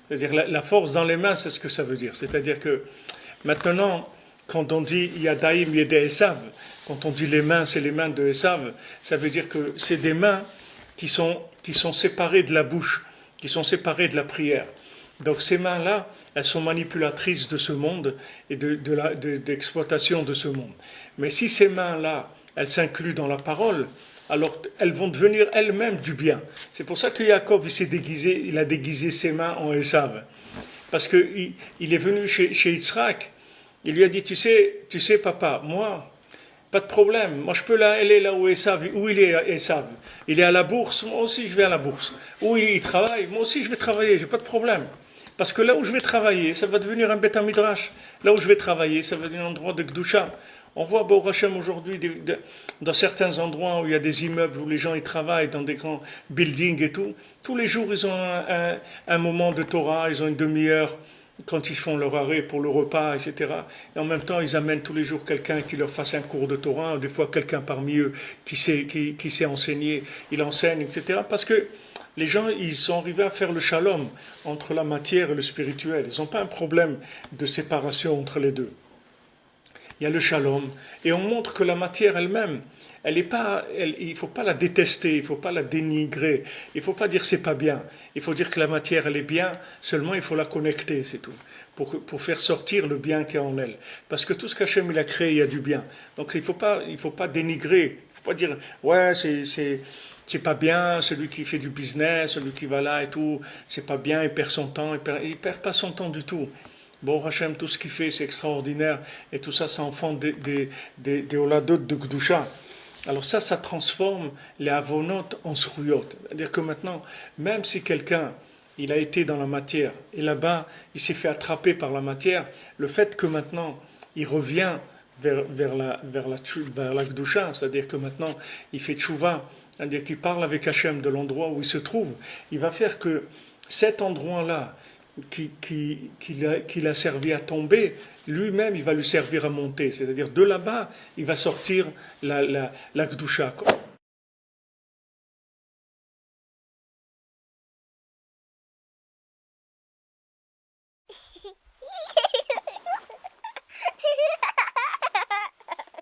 C'est-à-dire la force dans les mains, c'est ce que ça veut dire. C'est-à-dire que maintenant, quand on dit Yadaim Yede Esav, quand on dit les mains, c'est les mains de Esav, ça veut dire que c'est des mains qui sont séparées de la bouche, qui sont séparées de la prière. Donc ces mains-là, elles sont manipulatrices de ce monde et d'exploitation de ce monde. Mais si ces mains-là, elles s'incluent dans la parole, alors elles vont devenir elles-mêmes du bien. C'est pour ça que Yaakov, il a déguisé ses mains en Esav. Parce qu'il est venu chez Yitzhak, il lui a dit, tu sais papa, moi, pas de problème, moi je peux aller là où il est Esav. Il est à la bourse, moi aussi je vais à la bourse. Où il travaille, moi aussi je vais travailler, j'ai pas de problème. Parce que là où je vais travailler, ça va devenir un Beth Midrash. Là où je vais travailler, ça va devenir un endroit de Gdusha. On voit Baruch Hashem aujourd'hui, dans certains endroits où il y a des immeubles, où les gens y travaillent, dans des grands buildings et tout, tous les jours ils ont un moment de Torah, ils ont une demi-heure quand ils font leur arrêt pour le repas, etc. Et en même temps, ils amènent tous les jours quelqu'un qui leur fasse un cours de Torah, des fois quelqu'un parmi eux qui sait enseigner, il enseigne, etc. Parce que les gens, ils sont arrivés à faire le shalom entre la matière et le spirituel. Ils n'ont pas un problème de séparation entre les deux. Il y a le shalom, et on montre que la matière elle-même, il ne faut pas la détester, il ne faut pas la dénigrer, il ne faut pas dire c'est pas bien. Il faut dire que la matière, elle est bien, seulement il faut la connecter, c'est tout, pour faire sortir le bien qui est en elle. Parce que tout ce qu'Hachem il a créé, il y a du bien. Donc il ne faut pas dénigrer, il ne faut pas dire, ouais, c'est pas bien, celui qui fait du business, celui qui va là et tout, c'est pas bien, il perd son temps, il perd pas son temps du tout. Bon, Hachem, tout ce qu'il fait, c'est extraordinaire, et tout ça, ça enfante des oladot de Gdusha. Alors ça transforme les avonotes en sruyot. C'est-à-dire que maintenant, même si quelqu'un, il a été dans la matière, et là-bas, il s'est fait attraper par la matière, le fait que maintenant, il revient vers la Gdusha, c'est-à-dire que maintenant, il fait tchouva, c'est-à-dire qu'il parle avec Hachem de l'endroit où il se trouve, il va faire que cet endroit-là, qu'il a servi à tomber, lui-même, il va lui servir à monter. C'est-à-dire, de là-bas, il va sortir la Gdusha.